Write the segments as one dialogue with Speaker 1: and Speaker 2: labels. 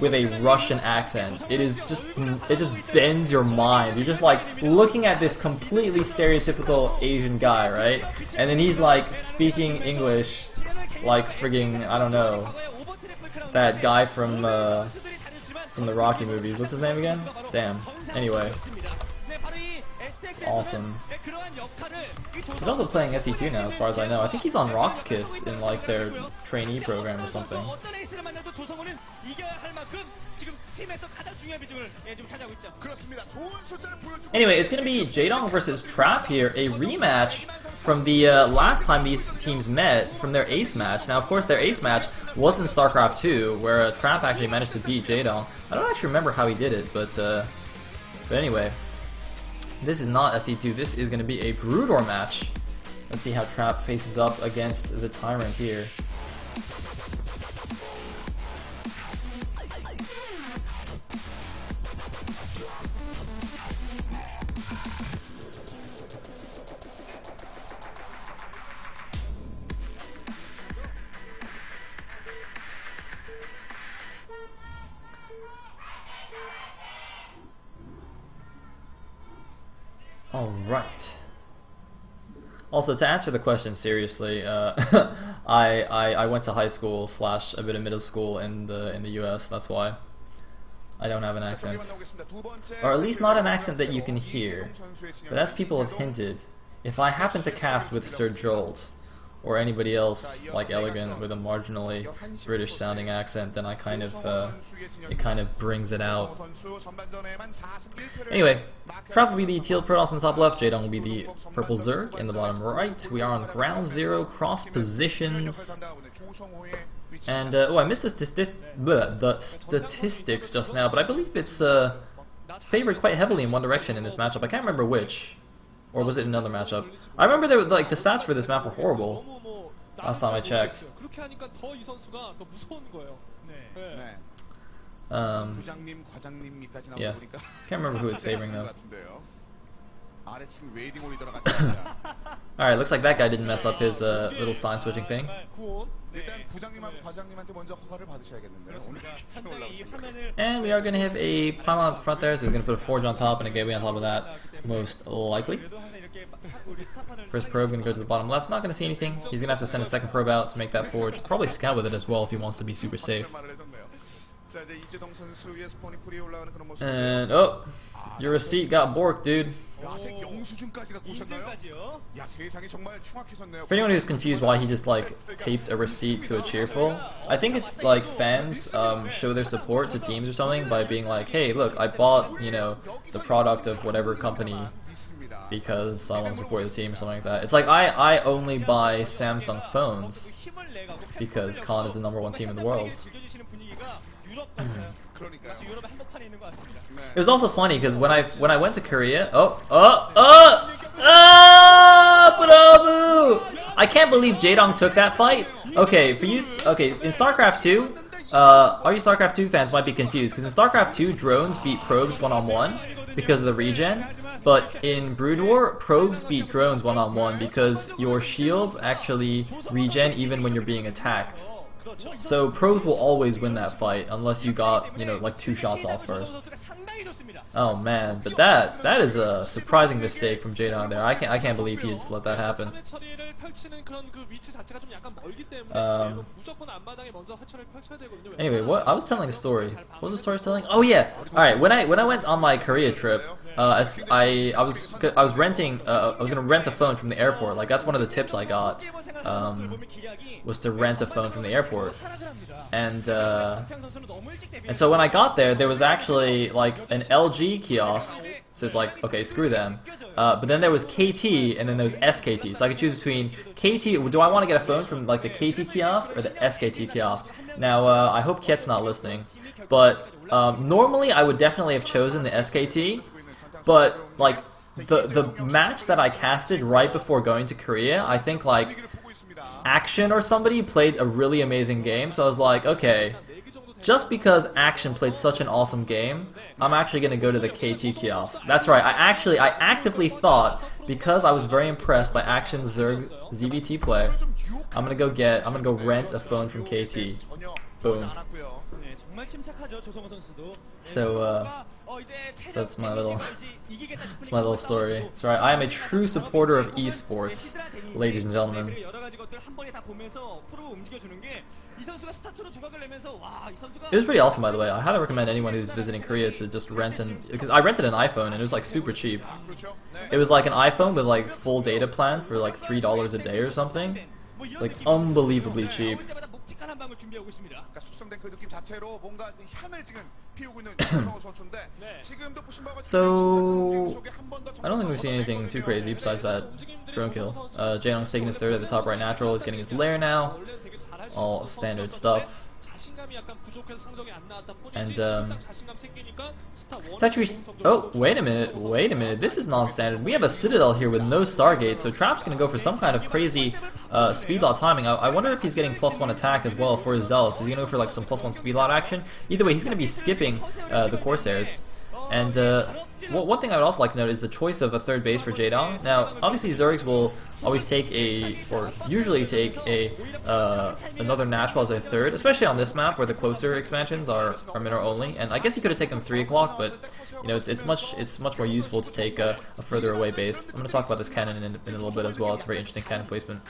Speaker 1: with a Russian accent. It just bends your mind. You're just like looking at this completely stereotypical Asian guy, right? And then he's like speaking English like frigging, I don't know, that guy from the Rocky movies. What's his name again? Damn. Anyway. It's awesome. He's also playing SE2 now, as far as I know. I think he's on Roxkiss in like their trainee program or something. Anyway, it's going to be Jaedong versus Trap here, a rematch from the last time these teams met, from their ace match. Now, of course, their ace match was in StarCraft 2, where Trap actually managed to beat Jaedong. I don't actually remember how he did it, but anyway. This is not SE2, this is going to be a Broodor match. Let's see how Trap faces up against the Tyrant here. Alright. Also, to answer the question seriously, I went to high school / a bit of middle school in the US. That's why I don't have an accent, or at least not an accent that you can hear. But as people have hinted, if I happen to cast with Sir Jolt or anybody else like Elegant with a marginally British sounding accent, then I kind of it kind of brings it out. Anyway, Trap will be the teal Protoss in the top left, Jaedong will be the purple Zerg in the bottom right. We are on ground zero, cross positions. And oh, I missed the statistics just now, but I believe it's favored quite heavily in one direction in this matchup. I can't remember which. Or was it another matchup? I remember there were, like, the stats for this map were horrible last time I checked. Yeah, can't remember who it's favoring though. Alright, looks like that guy didn't mess up his little sign switching thing. And we are going to have a pylon up front there, so he's going to put a forge on top and a gateway on top of that, most likely. First probe going to go to the bottom left, not going to see anything. He's going to have to send a second probe out to make that forge. Probably scout with it as well if he wants to be super safe. And, oh, your receipt got borked, dude. For anyone who's confused why he just like taped a receipt to a cheerful, I think it's like fans show their support to teams or something by being like, hey, look, I bought, you know, the product of whatever company because I want to support the team or something like that. It's like I only buy Samsung phones because Con is the #1 team in the world. It was also funny because when I went to Korea, I can't believe Jaedong took that fight. Okay, in StarCraft 2, all you StarCraft 2 fans might be confused because in StarCraft 2, drones beat probes one-on-one because of the regen, but in Brood War, probes beat drones one-on-one because your shields actually regen even when you're being attacked. So probes will always win that fight unless you got, you know, like 2 shots off first. Oh man, but that is a surprising mistake from Jaedong there. I can't believe he just let that happen. Anyway, what I was telling a story. What was the story I was telling? Oh yeah. All right. When I went on my Korea trip, I was renting. I was gonna rent a phone from the airport. Like that's one of the tips I got. Was to rent a phone from the airport, and so when I got there, there was actually like an LG kiosk. So it's like, okay, screw them. But then there was KT, and then there was SKT. So I could choose between KT. Do I want to get a phone from like the KT kiosk or the SKT kiosk? Now I hope Kiet's not listening, but normally I would definitely have chosen the SKT, but like the match that I casted right before going to Korea, I think like Action or somebody played a really amazing game, so I was like, okay, just because Action played such an awesome game, I'm actually going to go to the KT kiosk. That's right, I actively thought, because I was very impressed by Action's Zerg ZVT play, I'm going to go rent a phone from KT. Boom. So that's my little that's my little story. That's right. I am a true supporter of esports, ladies and gentlemen. It was pretty awesome, by the way. I highly recommend anyone who's visiting Korea to just rent because I rented an iPhone and it was like super cheap. It was like an iPhone with like full data plan for like $3 a day or something. Like unbelievably cheap. So I don't think we've seen anything too crazy besides that drone kill. Jaedong's taking his third at the top right natural. He's getting his lair now. All standard stuff. And it's actually, oh, wait a minute, this is non-standard. We have a Citadel here with no Stargate, so Trap's gonna go for some kind of crazy speed lot timing. I wonder if he's getting +1 attack as well for his Zealots. Is he gonna go for like some +1 speed lot action? Either way, he's gonna be skipping the Corsairs. And one thing I would also like to note is the choice of a third base for Jaedong. Now, obviously Zergs will always take usually take another natural as a third, especially on this map where the closer expansions are mineral only. And I guess he could have taken 3 o'clock, but you know it's much more useful to take a further away base. I'm going to talk about this cannon in a little bit as well. It's a very interesting cannon placement.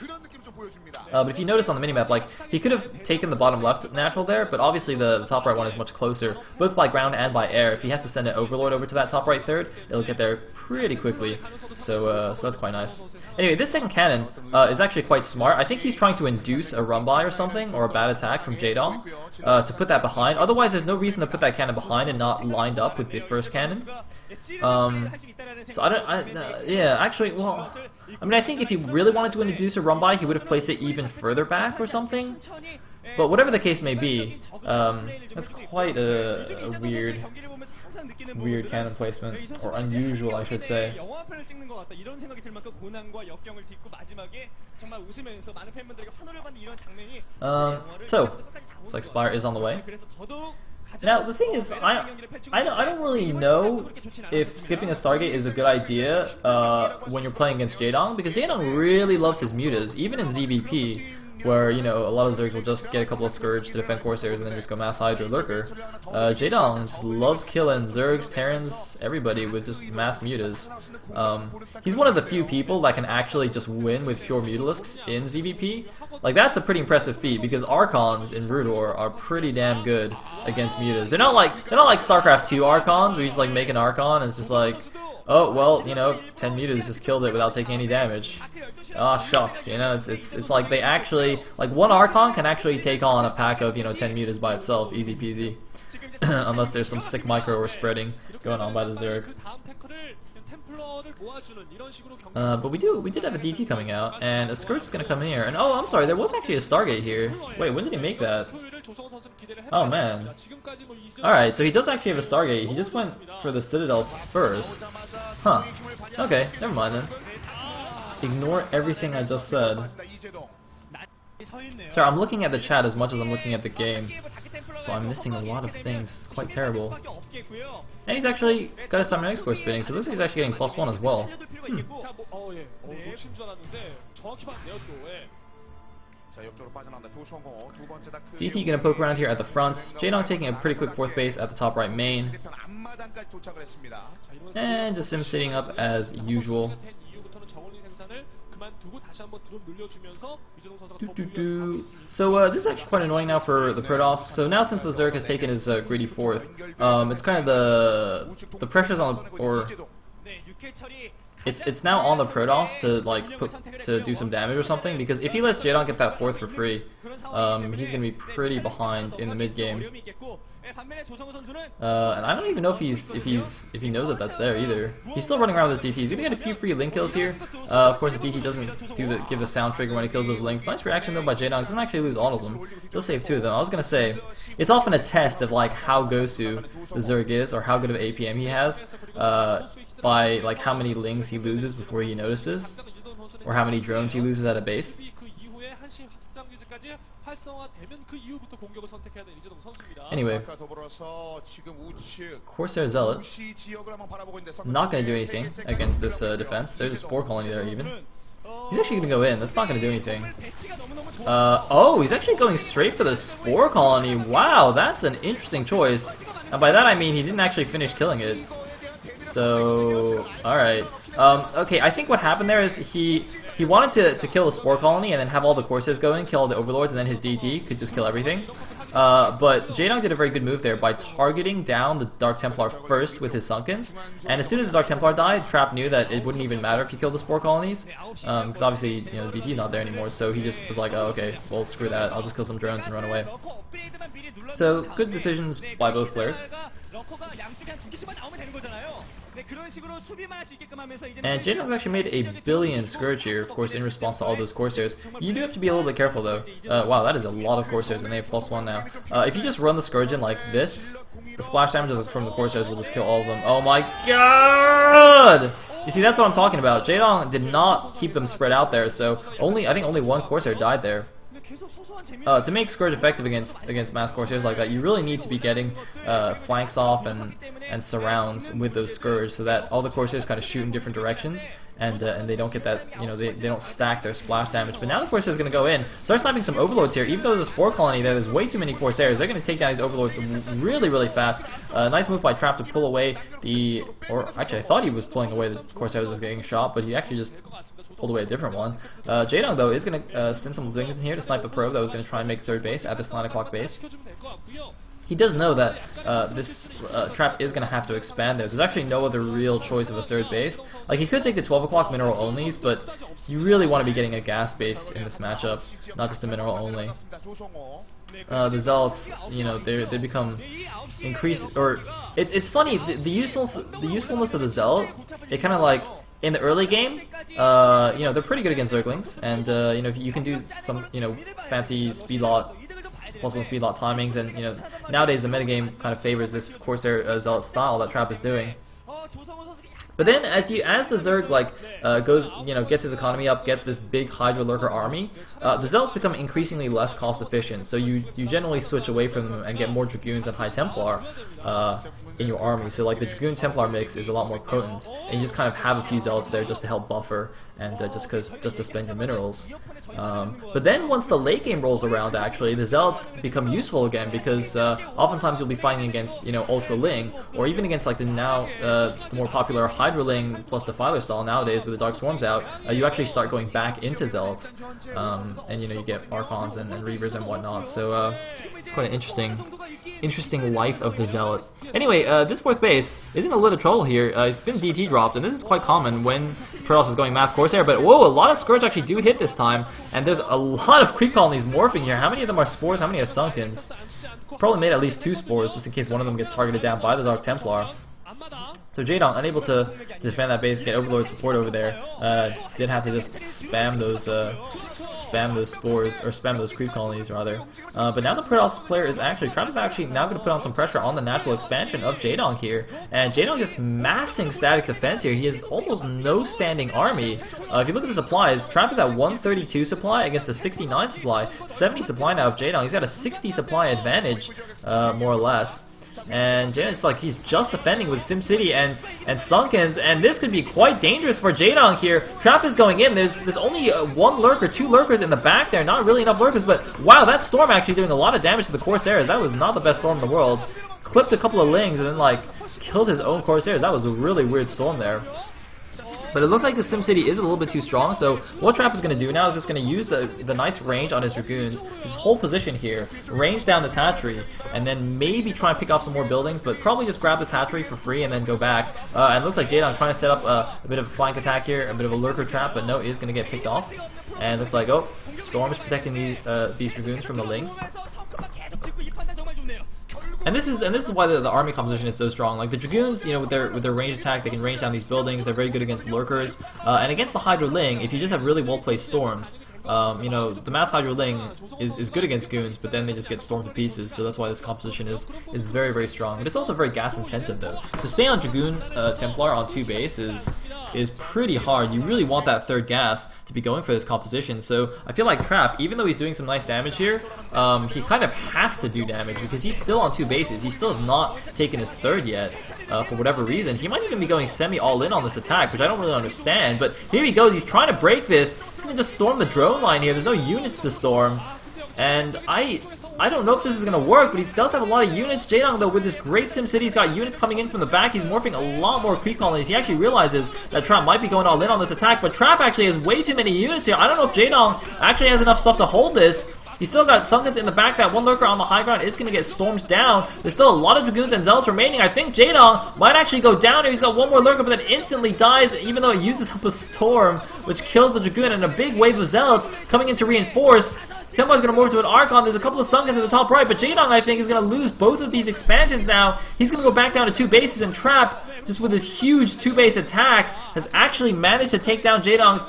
Speaker 1: But if you notice on the minimap, like he could have taken the bottom left natural there, but obviously the top right one is much closer, both by ground and by air. If he has to send an Overlord over to that top right third, it'll get there pretty quickly. So that's quite nice. Anyway, this second cannon is actually quite smart. I think he's trying to induce a run by or something, or a bad attack from Jaedong to put that behind. Otherwise, there's no reason to put that cannon behind and not lined up with the first cannon. So yeah, actually, well, I mean, I think if he really wanted to induce a run by, he would have placed it even further back or something. But whatever the case may be, that's quite a weird cannon placement, or unusual, I should say. So, looks like Spire is on the way. Now, the thing is, I don't really know if skipping a Stargate is a good idea when you're playing against Jaedong, because Jaedong really loves his mutas, even in ZVP, where, you know, a lot of Zergs will just get a couple of Scourge to defend Corsairs and then just go Mass Hydra Lurker. Jaedong just loves killing Zergs, Terrans, everybody with just mass mutas. He's one of the few people that can actually just win with pure Mutalisks in ZVP. Like, that's a pretty impressive feat, because Archons in Rudor are pretty damn good against mutas. They're not like StarCraft 2 Archons, where you just like make an Archon and it's just like, oh, well, you know, 10 mutas just killed it without taking any damage. Ah, shucks, you know, it's like they actually, like one Archon can actually take on a pack of, you know, 10 mutas by itself, easy peasy. Unless there's some sick micro or spreading going on by the Zerg. But we did have a DT coming out, and a Scourge is gonna come here, and oh, I'm sorry, there was actually a Stargate here. Wait, when did he make that? Oh man. Alright, so he does actually have a Stargate. He just went for the Citadel first. Huh. Okay, never mind then. Ignore everything I just said. Sorry, I'm looking at the chat as much as I'm looking at the game, so I'm missing a lot of things. It's quite terrible. And he's actually got a Summoner X-Core spinning, so it looks like he's actually getting +1 as well. DT gonna poke around here at the front. Jaedong taking a pretty quick 4th base at the top right main. And just him sitting up as usual. So this is actually quite annoying now for the Protoss. So now since the Zerg has taken his greedy 4th, it's kind of the pressure's on, or it's now on the Protoss to like to do some damage or something, because if he lets Jaedong get that 4th for free, he's gonna be pretty behind in the mid game. And I don't even know if he knows that that's there either. He's still running around with his DT. He's gonna get a few free link kills here. Of course, the DT doesn't give the sound trigger when he kills those links. Nice reaction though by Jaedong. Doesn't actually lose all of them. He'll save 2 of them. I was gonna say it's often a test of like how Gosu the Zerg is, or how good of APM he has, by like how many links he loses before he notices, or how many drones he loses at a base. Anyway, Corsair Zealot not going to do anything against this defense. There's a Spore Colony there even. He's actually going to go in. That's not going to do anything. Oh, he's actually going straight for the Spore Colony. Wow, that's an interesting choice. And by that I mean he didn't actually finish killing it. So, alright. Okay, I think what happened there is he wanted to kill the Spore Colony and then have all the Corsairs going, kill all the Overlords, and then his DT could just kill everything. But Jaedong did a very good move there by targeting down the Dark Templar first with his Sunkens, and as soon as the Dark Templar died, Trap knew that it wouldn't even matter if he killed the Spore Colonies, because obviously, you know, DT's not there anymore, so he just was like, oh, okay, well, screw that, I'll just kill some drones and run away. So, good decisions by both players. And Jaedong's actually made a billion Scourge here, of course, in response to all those Corsairs. You do have to be a little bit careful, though. Wow, that is a lot of Corsairs, and they have +1 now. If you just run the Scourge in like this, the splash damage from the Corsairs will just kill all of them. Oh my god! You see, that's what I'm talking about. Jaedong did not keep them spread out there, so I think only one Corsair died there. To make Scourge effective against mass Corsairs like that, you really need to be getting flanks off and surrounds with those Scourge, so that all the Corsairs kind of shoot in different directions, and they don't get that, you know, they don't stack their splash damage. But now the Corsair's going to go in, start sniping some Overlords here. Even though there's a Spore Colony there's way too many Corsairs. They're going to take down these Overlords really, really fast. Nice move by Trap to pull away or actually I thought he was pulling away the Corsairs was getting shot, but he actually just pulled away a different one. Jaedong, though, is going to send some things in here to snipe the probe that was going to try and make third base at this 9 o'clock base. He does know that this Trap is going to have to expand there. There's actually no other real choice of a third base. Like, he could take the 12 o'clock mineral onlys, but you really want to be getting a gas base in this matchup, not just a mineral only. The Zealots, you know, they become increased, or it's funny, the usefulness of the Zealot, it kind of like, in the early game, you know, they're pretty good against Zerglings, and you know, you can do some, you know, fancy speed lot, +1 speed lot timings, and you know, nowadays the metagame kind of favors this Corsair Zealot style that Trap is doing. But then, as the Zerg like goes, you know, gets his economy up, gets this big Hydra Lurker army, the Zealots become increasingly less cost efficient. So you generally switch away from them and get more Dragoons and High Templar in your army. So like the Dragoon Templar mix is a lot more potent, and you just kind of have a few Zealots there just to help buffer and just to spend your minerals. But then once the late game rolls around, actually the Zealots become useful again, because oftentimes you'll be fighting against, you know, Ultra Ling, or even against like the more popular Hydra Ling plus Defiler style nowadays with the Dark Swarms out. You actually start going back into Zealots, and you know, you get Archons and Reavers and whatnot. So it's quite an interesting life of the Zealot. Anyway, this fourth base is in a little trouble here. It's been DT dropped, and this is quite common when Protoss is going mass Corsair, but whoa, a lot of Scourge actually do hit this time, and there's a lot of Creep Colonies morphing here. How many of them are Spores? How many are Sunkens? Probably made at least 2 Spores, just in case one of them gets targeted down by the Dark Templar. So Jaedong, unable to defend that base, get Overlord support over there, did have to just spam those spores, or spam those creep colonies rather. But now the Protoss player is Trap is actually now going to put on some pressure on the natural expansion of Jaedong here, and Jaedong just massing static defense here. He has almost no standing army. If you look at the supplies, Trap is at 132 supply against a 69 supply, 70 supply now of Jaedong. He's got a 60 supply advantage, more or less. And it's like he's just defending with SimCity and Sunkens, and this could be quite dangerous for Jaedong here. Trap is going in. There's only 1 lurker, 2 lurkers in the back there. Not really enough lurkers, but wow, that storm actually doing a lot of damage to the Corsairs. That was not the best storm in the world. Clipped a couple of Lings and then like killed his own Corsairs. That was a really weird storm there. But it looks like the SimCity is a little bit too strong, so what Trap is going to do now is just going to use the nice range on his Dragoons, his whole position here, range down this hatchery, and then maybe try and pick off some more buildings, but probably just grab this hatchery for free and then go back. And it looks like Jaedong trying to set up a bit of a flank attack here, a bit of a lurker trap, but no, it is going to get picked off. And it looks like, oh, Storm is protecting these Dragoons from the Lings. And this is why the army composition is so strong. Like the Dragoons, you know, with their range attack, they can range down these buildings. They're very good against lurkers, and against the Hydra Ling, if you just have really well placed storms, you know, the mass Hydra Ling is good against goons, but then they just get stormed to pieces. So that's why this composition is very, very strong. But it's also very gas intensive though. To stay on Dragoon Templar on 2 base is is pretty hard. You really want that third gas to be going for this composition. So I feel like Trap, even though he's doing some nice damage here, he kind of has to do damage because he's still on 2 bases. He still has not taken his third yet for whatever reason. He might even be going semi all in on this attack, which I don't really understand. But here he goes. He's trying to break this. He's going to just storm the drone line here. There's no units to storm. And I don't know if this is going to work, but he does have a lot of units. Jaedong, though, with this great SimCity, he's got units coming in from the back. He's morphing a lot more creep colonies. He actually realizes that Trap might be going all in on this attack, but Trap actually has way too many units here. I don't know if Jaedong actually has enough stuff to hold this. He's still got Sunkens in the back. That one lurker on the high ground is going to get stormed down. There's still a lot of Dragoons and Zealots remaining. I think Jaedong might actually go down here. He's got one more lurker, but then instantly dies, even though it uses up a storm, which kills the Dragoon, and a big wave of Zealots coming in to reinforce. Tempo's going to move to an Archon. There's a couple of Sunkens at the top right, but Jaedong, I think, is going to lose both of these expansions now. He's going to go back down to 2 bases, and Trap, just with this huge 2-base attack, has actually managed to take down Jaedong's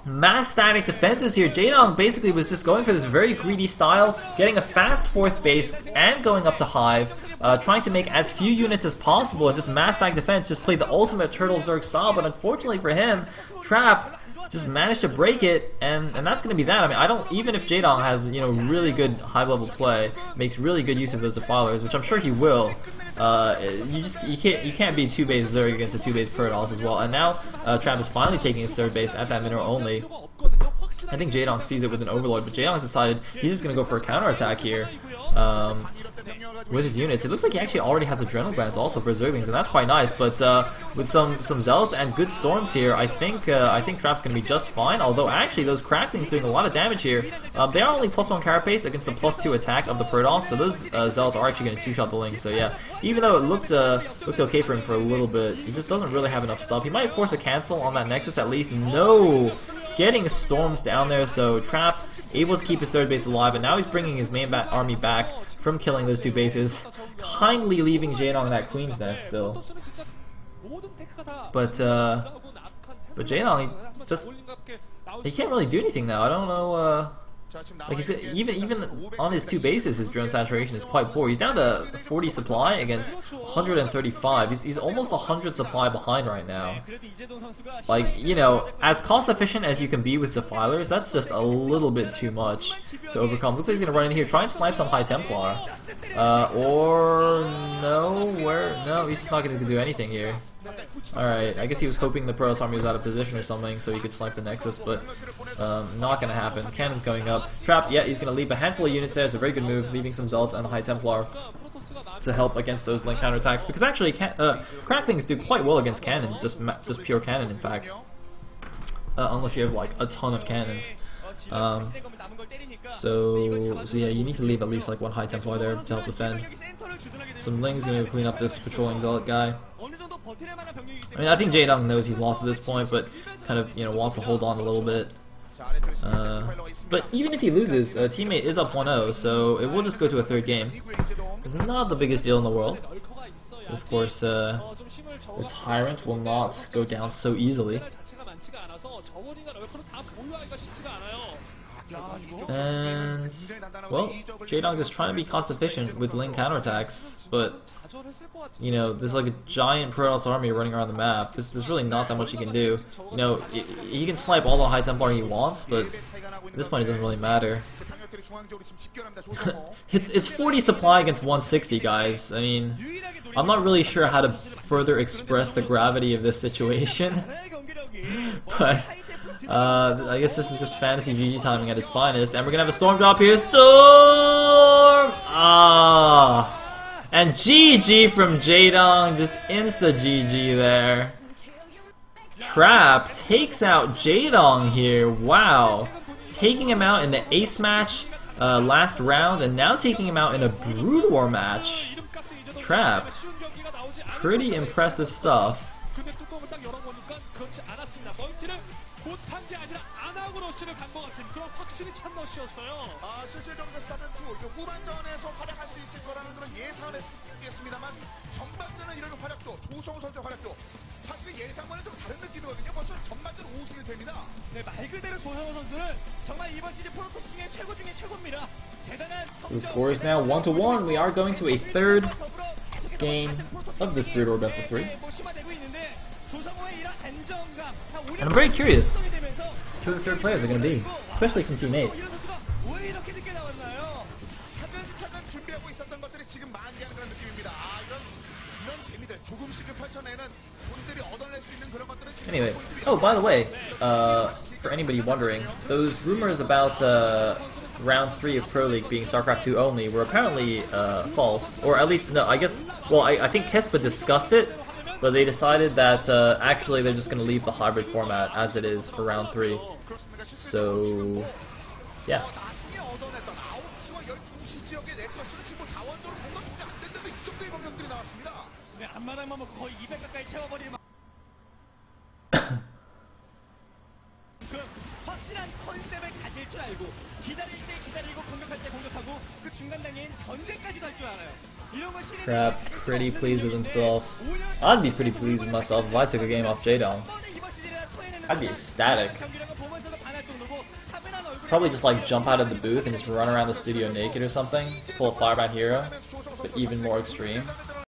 Speaker 1: mass static defenses here. Jaedong basically was just going for this very greedy style, getting a fast 4th base and going up to Hive, trying to make as few units as possible and just mass stack defense, just play the ultimate Turtle Zerg style. But unfortunately for him, Trap just managed to break it, and that's going to be that. I mean, I don't, even if Jaedong has, you know, really good high level play, makes really good use of those defilers, which I'm sure he will, you can't be 2-base Zerg against a 2-base Protoss as well. And now Trap is finally taking his 3rd base at that mineral only. I think Jaedong sees it with an Overlord, but Jaedong's decided he's just going to go for a counterattack here. With his units. It looks like he actually already has Adrenal Glands also for Zerglings, and that's quite nice. But with some Zealots and good Storms here, I think Trap's going to be just fine. Although actually those Cracklings doing a lot of damage here. They are only +1 carapace against the +2 attack of the Protoss, so those Zealots are actually going to 2-shot the Lings. So yeah, even though it looked okay for him for a little bit, he just doesn't really have enough stuff. He might force a cancel on that Nexus at least. No! Getting storms down there, so Trap able to keep his 3rd base alive, and now he's bringing his main army back from killing those 2 bases, kindly leaving Jaedong that Queen's Nest still. But Jaedong, he can't really do anything now. I don't know. Like he said, even on his 2 bases, his drone saturation is quite poor. He's down to 40 supply against 135. He's almost 100 supply behind right now. Like, you know, as cost efficient as you can be with defilers, that's just a little bit too much to overcome. Looks like he's gonna run in here, try and snipe some High Templar, or no, he's just not gonna do anything here. Alright, I guess he was hoping the Protoss army was out of position or something so he could snipe the Nexus, but not gonna happen. Cannon's going up. Trap, yeah, he's gonna leave a handful of units there. It's a very good move, leaving some Zealots and a High Templar to help against those Link counterattacks, because actually Cracklings do quite well against Cannon, just pure Cannon in fact. Unless you have like a ton of cannons. So yeah, you need to leave at least like 1 High Templar there to help defend. Some Ling's gonna clean up this patrolling Zealot guy. I mean, I think Jaedong knows he's lost at this point, but kind of, you know, wants to hold on a little bit. But even if he loses, a teammate is up 1-0, so it will just go to a 3rd game. It's not the biggest deal in the world. Of course, the Tyrant will not go down so easily. And, well, Jaedong is trying to be cost efficient with Ling counterattacks, but, you know, there's like a giant Protoss army running around the map. There's really not that much he can do. You know, he can snipe all the High Templar he wants, but at this point it doesn't really matter. It's 40 supply against 160, guys. I mean, I'm not really sure how to further express the gravity of this situation, but I guess this is just fantasy GG timing at its finest, and we're gonna have a storm drop here. Storm! And GG from Jaedong, just insta GG there. Trap takes out Jaedong here. Wow, taking him out in the ace match last round, and now taking him out in a Brood War match. Trap, pretty impressive stuff.
Speaker 2: 실질적으로 스타트 후반전에서 활약할 수 있을 거라는 그런 예상을 했겠습니다만 전반전은 이런 활약도 조성우 선수의 활약도 사실 예상과는 좀 다른 느낌이거든요. 벌써 전반전 5승이 됩니다. 네, 말 그대로 조성우 선수는 정말 이번 시즌 프로토스 중에 최고 중에 최고입니다. 대단한.
Speaker 1: So the score is now 1-1. We are going to a 3rd game of this Brood War Best of 3. And I'm very curious who the third players are going to be, especially from Team 8.
Speaker 2: 차근차근 준비하고 있었던 것들이 지금 만개하는 그런 느낌입니다. 이런 재미들 조금씩을 펼쳐내는 본인들이 얻어낼 수 있는 그런 것들은 지금.
Speaker 1: Anyway, oh, by the way, for anybody wondering, those rumors about round 3 of Pro League being StarCraft 2 only were apparently false, or at least, no, I guess, well, I think Kespa discussed it, but they decided that actually they're just going to leave the hybrid format as it is for round 3. So, yeah.
Speaker 3: 확실한 컨셉을 가질 줄 알고 기다릴 때 기다리고 공격할 때 공격하고 그 중간 단계인 전쟁까지도 할 줄 알아요. 이런 걸 시리즈
Speaker 1: Crap, pretty pleased with himself. I'd be pretty pleased with myself if I took a game off Jaedong. I'd be ecstatic. Probably just like jump out of the booth and just run around the studio naked or something. Just pull a Firebound hero, but even more extreme.